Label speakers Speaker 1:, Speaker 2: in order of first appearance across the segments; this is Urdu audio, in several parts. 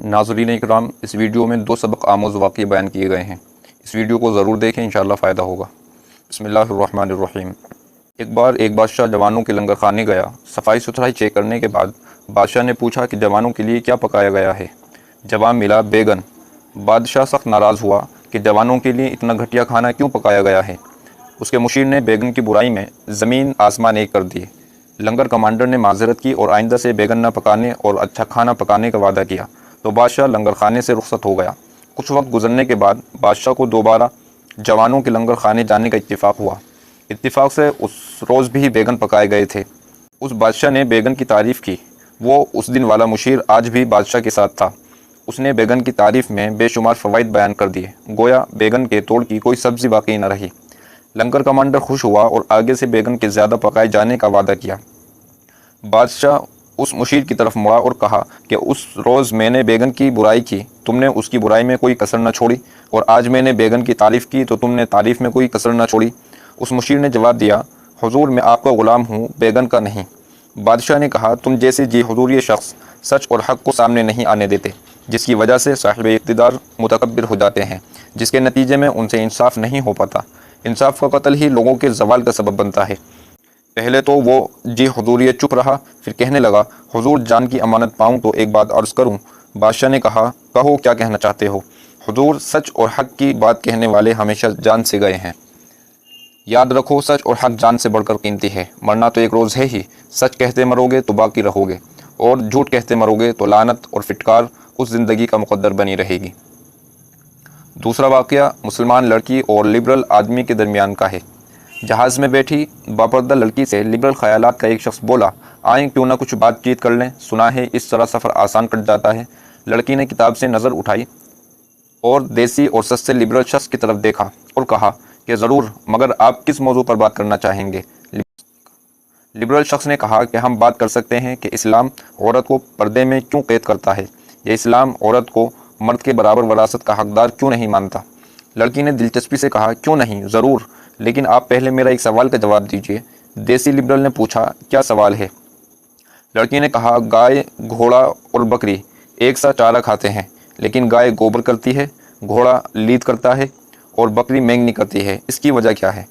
Speaker 1: ناظرین اکرام، اس ویڈیو میں 2 سبق آموز واقعے بیان کیے گئے ہیں۔ اس ویڈیو کو ضرور دیکھیں، انشاءاللہ فائدہ ہوگا۔ بسم اللہ الرحمن الرحیم۔ ایک بار ایک بادشاہ جوانوں کے لنگر خانے گیا۔ صفائی ستھرائی چیک کرنے کے بعد بادشاہ نے پوچھا کہ جوانوں کے لیے کیا پکایا گیا ہے۔ جواب ملا بیگن۔ بادشاہ سخت ناراض ہوا کہ جوانوں کے لیے اتنا گھٹیا کھانا کیوں پکایا گیا ہے۔ اس کے مشیر نے بیگن کی برائی میں زمین آسمان ایک کر دیے۔ لنگر کمانڈر نے معذرت کی اور آئندہ سے بیگن نہ پکانے اور اچھا کھانا پکانے کا وعدہ کیا، تو بادشاہ لنگر خانے سے رخصت ہو گیا۔ کچھ وقت گزرنے کے بعد بادشاہ کو دوبارہ جوانوں کے لنگر خانے جانے کا اتفاق ہوا۔ اتفاق سے اس روز بھی بیگن پکائے گئے تھے۔ اس بادشاہ نے بیگن کی تعریف کی۔ وہ اس دن والا مشیر آج بھی بادشاہ کے ساتھ تھا۔ اس نے بیگن کی تعریف میں بے شمار فوائد بیان کر دیے، گویا بیگن کے توڑ کی کوئی سبزی باقی نہ رہی۔ لنگر کمانڈر خوش ہوا اور آگے سے بیگن کے زیادہ پکائے جانے کا وعدہ کیا۔ بادشاہ اس مشیر کی طرف مڑا اور کہا کہ اس روز میں نے بیگن کی برائی کی، تم نے اس کی برائی میں کوئی کسر نہ چھوڑی، اور آج میں نے بیگن کی تعریف کی تو تم نے تعریف میں کوئی کسر نہ چھوڑی۔ اس مشیر نے جواب دیا، حضور میں آپ کا غلام ہوں، بیگن کا نہیں۔ بادشاہ نے کہا، تم جیسے جی حضور یہ شخص سچ اور حق کو سامنے نہیں آنے دیتے، جس کی وجہ سے صاحب اقتدار متکبر ہو جاتے ہیں، جس کے نتیجے میں ان سے انصاف نہیں ہو پاتا۔ انصاف کا قتل ہی لوگوں کے زوال کا سبب بنتا ہے۔ پہلے تو وہ جی حضور یہ چپ رہا، پھر کہنے لگا، حضور جان کی امانت پاؤں تو ایک بات عرض کروں۔ بادشاہ نے کہا، کہو کیا کہنا چاہتے ہو۔ حضور سچ اور حق کی بات کہنے والے ہمیشہ جان سے گئے ہیں۔ یاد رکھو، سچ اور حق جان سے بڑھ کر قیمتی ہے۔ مرنا تو ایک روز ہے ہی، سچ کہتے مرو گے تو باقی رہو گے، اور جھوٹ کہتے مرو گے تو لعنت اور فٹکار اس زندگی کا مقدر بنی رہے گی۔ دوسرا واقعہ مسلمان لڑکی اور لبرل آدمی کے درمیان کا ہے۔ جہاز میں بیٹھی باپردہ لڑکی سے لبرل خیالات کا ایک شخص بولا، آئیں کیوں نہ کچھ بات چیت کر لیں، سنا ہے اس طرح سفر آسان کٹ جاتا ہے۔ لڑکی نے کتاب سے نظر اٹھائی اور دیسی اور سستے لبرل شخص کی طرف دیکھا اور کہا کہ ضرور، مگر آپ کس موضوع پر بات کرنا چاہیں گے؟ لبرل شخص نے کہا کہ ہم بات کر سکتے ہیں کہ اسلام عورت کو پردے میں کیوں قید کرتا ہے، یا اسلام عورت کو مرد کے برابر وراثت کا حقدار کیوں نہیں مانتا۔ لڑکی نے دلچسپی سے کہا، کیوں نہیں، ضرور، لیکن آپ پہلے میرا ایک سوال کا جواب دیجیے۔ دیسی لبرل نے پوچھا، کیا سوال ہے؟ لڑکی نے کہا، گائے، گھوڑا اور بکری ایک سا چارہ کھاتے ہیں، لیکن گائے گوبر کرتی ہے، گھوڑا لید کرتا ہے اور بکری مینگنی کرتی ہے، اس کی وجہ کیا ہے؟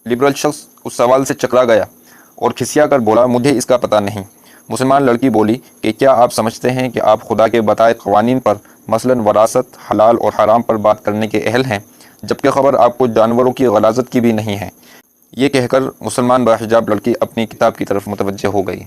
Speaker 1: لبرل شخص اس سوال سے چکرا گیا اور کھسیا کر بولا، مجھے اس کا پتہ نہیں۔ مسلمان لڑکی بولی کہ کیا آپ سمجھتے ہیں کہ آپ خدا کے بتائے قوانین پر، مثلاً وراثت، حلال اور حرام پر بات کرنے کے اہل ہیں، جبکہ خبر آپ کو جانوروں کی غلاظت کی بھی نہیں ہے؟ یہ کہہ کر مسلمان باحجاب لڑکی اپنی کتاب کی طرف متوجہ ہو گئی۔